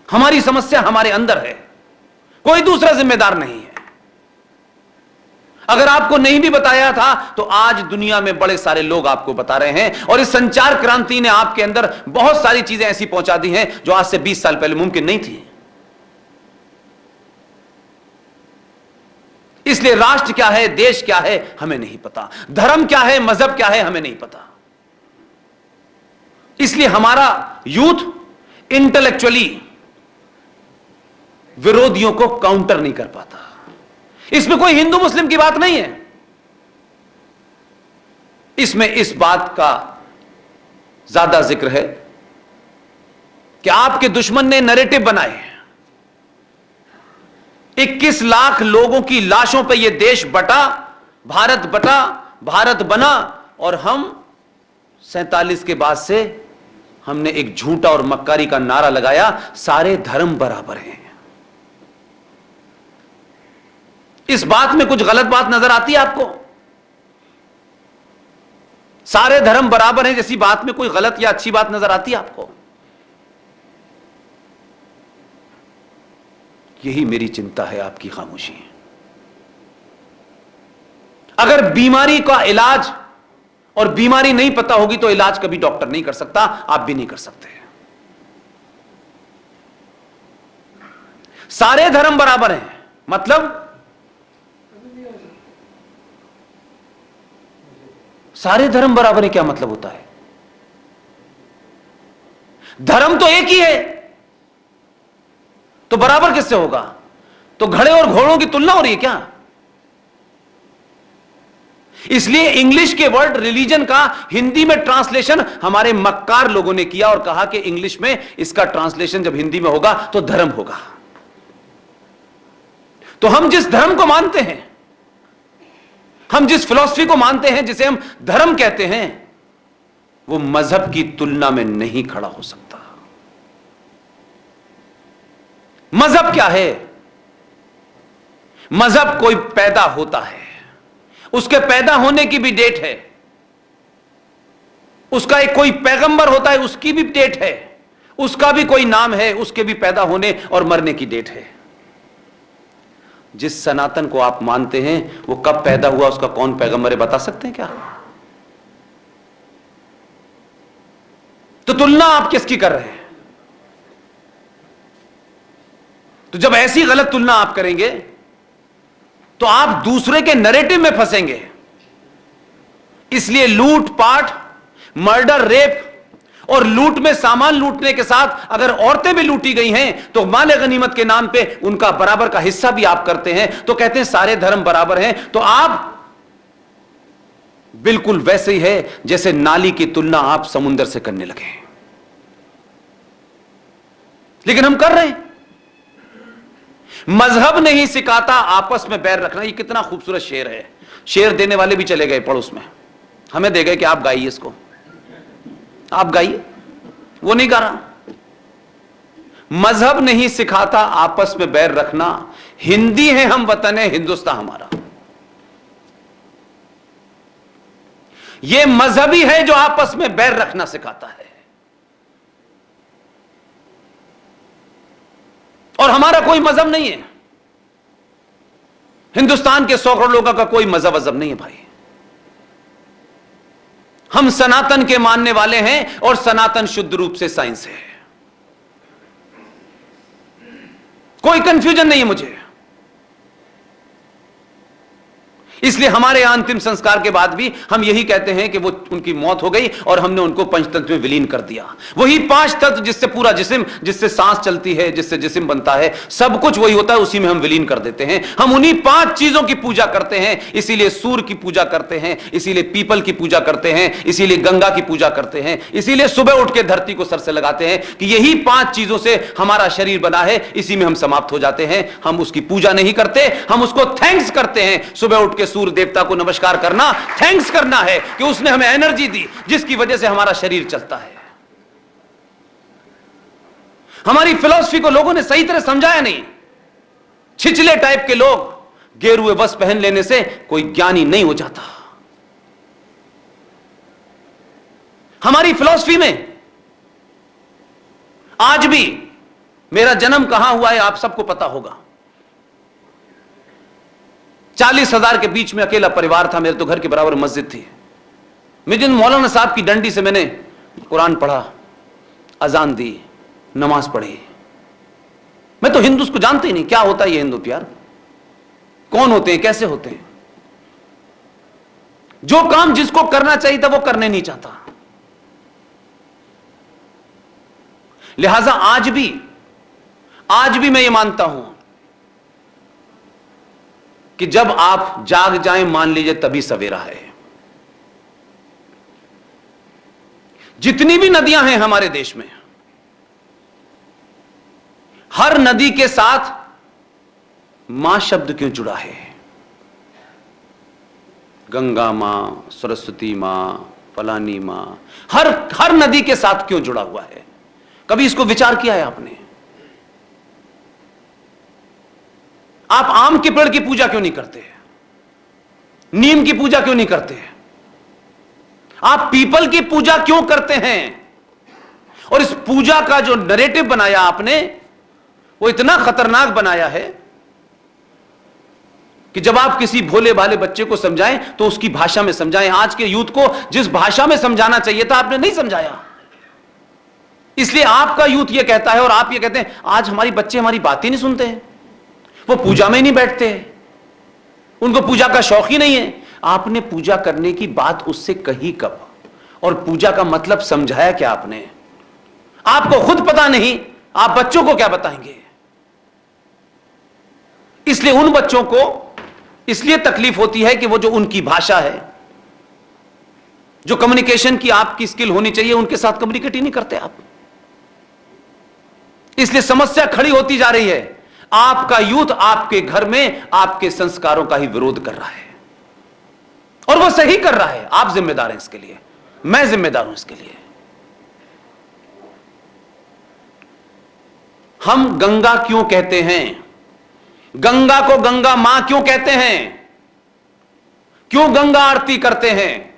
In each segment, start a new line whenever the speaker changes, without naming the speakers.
हमारी समस्या हमारे अंदर है, कोई दूसरा जिम्मेदार नहीं है। अगर आपको नहीं भी बताया था तो आज दुनिया में बड़े सारे लोग आपको बता रहे हैं, और इस संचार क्रांति ने आपके अंदर बहुत सारी चीजें ऐसी पहुंचा दी हैं जो आज से 20 साल पहले मुमकिन नहीं थी। इसलिए राष्ट्र क्या है, देश क्या है, हमें नहीं पता, धर्म क्या है, मजहब क्या है, हमें नहीं पता। इसलिए हमारा यूथ इंटेलेक्चुअली विरोधियों को काउंटर नहीं कर पाता। इसमें कोई हिंदू मुस्लिम की बात नहीं है, इसमें इस बात का ज्यादा जिक्र है कि आपके दुश्मन ने नैरेटिव बनाए, 21 लाख लोगों की लाशों पे यह देश बटा, भारत बना, और हम 47 के बाद से हमने एक झूठा और मक्कारी का नारा लगाया, सारे धर्म बराबर हैं। इस बात में कुछ गलत बात नजर आती है आपको? सारे धर्म बराबर हैं जैसी बात में कोई गलत या अच्छी बात नजर आती है आपको? यही मेरी चिंता है, आपकी खामोशी। अगर बीमारी का इलाज और बीमारी नहीं पता होगी तो इलाज कभी डॉक्टर नहीं कर सकता, आप भी नहीं कर सकते। सारे धर्म बराबर हैं मतलब सारे धर्म बराबर है, क्या मतलब होता है? धर्म तो एक ही है, तो बराबर किससे होगा? तो घड़े और घोड़ों की तुलना हो रही है क्या? इसलिए इंग्लिश के वर्ड रिलीजन का हिंदी में ट्रांसलेशन हमारे मक्कार लोगों ने किया और कहा कि इंग्लिश में इसका ट्रांसलेशन जब हिंदी में होगा तो धर्म होगा। तो हम जिस धर्म को मानते हैं, हम जिस फिलॉसफी को मानते हैं, जिसे हम धर्म कहते हैं, वो मजहब की तुलना में नहीं खड़ा हो सकता। मजहब क्या है? मजहब कोई पैदा होता है, उसके पैदा होने की भी डेट है, उसका एक कोई पैगंबर होता है, उसकी भी डेट है, उसका भी कोई नाम है, उसके भी पैदा होने और मरने की डेट है। जिस सनातन को आप मानते हैं वो कब पैदा हुआ, उसका कौन पैगंबर है, बता सकते हैं क्या? तो तुलना आप किसकी कर रहे हैं? तो जब ऐसी गलत तुलना आप करेंगे तो आप दूसरे के नैरेटिव में फंसेंगे। इसलिए लूटपाट, मर्डर, रेप और लूट में सामान लूटने के साथ अगर औरतें भी लूटी गई हैं तो माले गनीमत के नाम पे उनका बराबर का हिस्सा भी आप करते हैं, तो कहते हैं सारे धर्म बराबर हैं। तो आप बिल्कुल वैसे ही है जैसे नाली की तुलना आप समुद्र से करने लगे। लेकिन हम कर रहे हैं। मजहब नहीं सिखाता आपस में बैर रखना। ये कितना खूबसूरत शेर है। शेर देने वाले भी चले गए पड़ोस में, हमें दे गए कि आप गाइए इसको, आप गाइए। वो नहीं गा रहा। मजहब नहीं सिखाता आपस में बैर रखना, हिंदी है हम, वतन है हिंदुस्तान हमारा। यह मजहबी है जो आपस में बैर रखना सिखाता है। और हमारा कोई मजहब नहीं है। हिंदुस्तान के 100 करोड़ लोगों का कोई मजहब नहीं है भाई। हम सनातन के मानने वाले हैं और सनातन शुद्ध रूप से साइंस है। कोई कंफ्यूजन नहीं है मुझे। इसलिए हमारे अंतिम संस्कार के बाद भी हम यही कहते हैं कि वो उनकी मौत हो गई और हमने उनको पंचतत्व में विलीन कर दिया। वही 5 तत्व जिससे पूरा जिस्म, जिससे सांस चलती है, जिससे जिस्म बनता है, सब कुछ वही होता है, उसी में हम विलीन कर देते हैं। हम उन्हीं 5 चीजों की पूजा करते हैं। इसीलिए सूर्य की पूजा करते हैं, इसीलिए पीपल की पूजा करते हैं, इसीलिए गंगा की पूजा करते हैं, इसीलिए सुबह उठ के धरती को सर से लगाते हैं कि यही 5 चीजों से हमारा शरीर बना है, इसी में हम समाप्त हो जाते हैं। हम उसकी पूजा नहीं करते, हम उसको थैंक्स करते हैं। सुबह उठ के सूर्य देवता को नमस्कार करना, थैंक्स करना है कि उसने हमें एनर्जी दी जिसकी वजह से हमारा शरीर चलता है। हमारी फिलॉसफी को लोगों ने सही तरह समझाया नहीं। छिछले टाइप के लोग गेरुए वस्त्र पहन लेने से कोई ज्ञानी नहीं हो जाता। हमारी फिलॉसफी में आज भी मेरा जन्म कहां हुआ है आप सबको पता होगा। 40,000 के बीच में अकेला परिवार था, मेरे तो घर के बराबर मस्जिद थी। मैं जिन मौलाना साहब की डंडी से मैंने कुरान पढ़ा, अजान दी, नमाज पढ़ी। मैं तो हिंदू को जानते ही नहीं, क्या होता है ये हिंदू यार, कौन होते हैं, कैसे होते हैं। जो काम जिसको करना चाहिए था वो करने नहीं चाहता। लिहाजा आज भी मैं ये मानता हूं कि जब आप जाग जाएं, मान लीजिए तभी सवेरा है। जितनी भी नदियां हैं हमारे देश में, हर नदी के साथ मां शब्द क्यों जुड़ा है? गंगा मां, सरस्वती मां, फलानी मां, हर नदी के साथ क्यों जुड़ा हुआ है? कभी इसको विचार किया है आपने? आप आम के पेड़ की पूजा क्यों नहीं करते? नीम की पूजा क्यों नहीं करते? आप पीपल की पूजा क्यों करते हैं? और इस पूजा का जो नरेटिव बनाया आपने, वो इतना खतरनाक बनाया है कि जब आप किसी भोले भाले बच्चे को समझाएं तो उसकी भाषा में समझाएं। आज के यूथ को जिस भाषा में समझाना चाहिए था आपने नहीं समझाया, इसलिए आपका यूथ ये कहता है और आप ये कहते हैं आज हमारी बच्चे हमारी बात ही नहीं सुनते हैं, वो पूजा में ही नहीं बैठते हैं, उनको पूजा का शौक ही नहीं है। आपने पूजा करने की बात उससे कही कब? और पूजा का मतलब समझाया क्या आपने? आपको खुद पता नहीं, आप बच्चों को क्या बताएंगे? इसलिए उन बच्चों को इसलिए तकलीफ होती है कि वो जो उनकी भाषा है, जो कम्युनिकेशन की आपकी स्किल होनी चाहिए, उनके साथ कम्युनिकेट ही नहीं करते आप। इसलिए समस्या खड़ी होती जा रही है। आपका यूथ आपके घर में आपके संस्कारों का ही विरोध कर रहा है और वो सही कर रहा है। आप जिम्मेदार हैं इसके लिए, मैं जिम्मेदार हूं इसके लिए। हम गंगा क्यों कहते हैं? गंगा को गंगा मां क्यों कहते हैं? क्यों गंगा आरती करते हैं?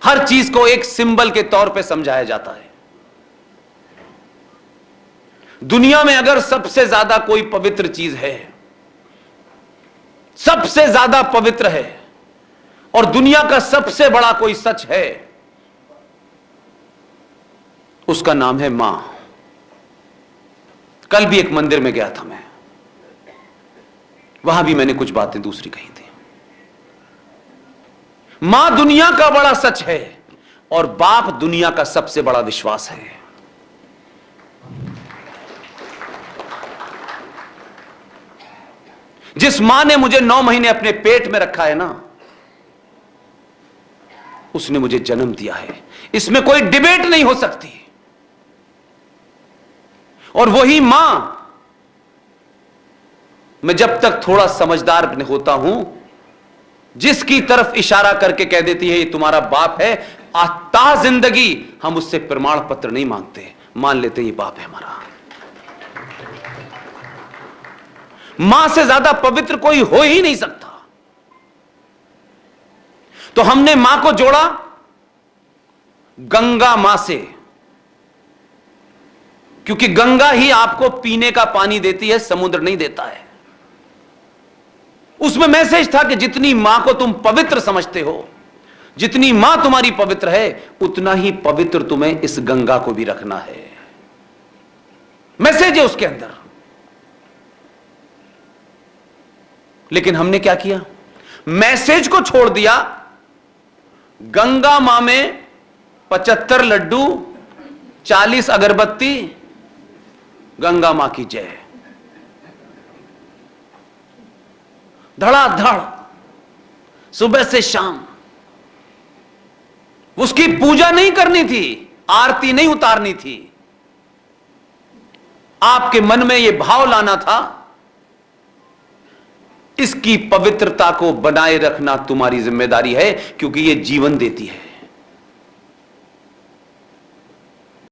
हर चीज को एक सिंबल के तौर पे समझाया जाता है। दुनिया में अगर सबसे ज्यादा कोई पवित्र चीज है, सबसे ज्यादा पवित्र है, और दुनिया का सबसे बड़ा कोई सच है, उसका नाम है मां। कल भी एक मंदिर में गया था मैं, वहां भी मैंने कुछ बातें दूसरी कही थी। मां दुनिया का बड़ा सच है और बाप दुनिया का सबसे बड़ा विश्वास है। जिस मां ने मुझे 9 महीने अपने पेट में रखा है ना, उसने मुझे जन्म दिया है, इसमें कोई डिबेट नहीं हो सकती। और वही मां, मैं जब तक थोड़ा समझदार होता हूं, जिसकी तरफ इशारा करके कह देती है ये तुम्हारा बाप है, आता जिंदगी हम उससे प्रमाण पत्र नहीं मांगते, मान लेते ये बाप है हमारा। मां से ज्यादा पवित्र कोई हो ही नहीं सकता। तो हमने मां को जोड़ा गंगा मां से, क्योंकि गंगा ही आपको पीने का पानी देती है, समुद्र नहीं देता है। उसमें मैसेज था कि जितनी मां को तुम पवित्र समझते हो, जितनी मां तुम्हारी पवित्र है, उतना ही पवित्र तुम्हें इस गंगा को भी रखना है। मैसेज है उसके अंदर। लेकिन हमने क्या किया? मैसेज को छोड़ दिया। गंगा मां में 75 लड्डू, 40 अगरबत्ती, गंगा मां की जय, धड़ाधड़ सुबह से शाम। उसकी पूजा नहीं करनी थी, आरती नहीं उतारनी थी। आपके मन में यह भाव लाना था, इसकी पवित्रता को बनाए रखना तुम्हारी जिम्मेदारी है, क्योंकि यह जीवन देती है।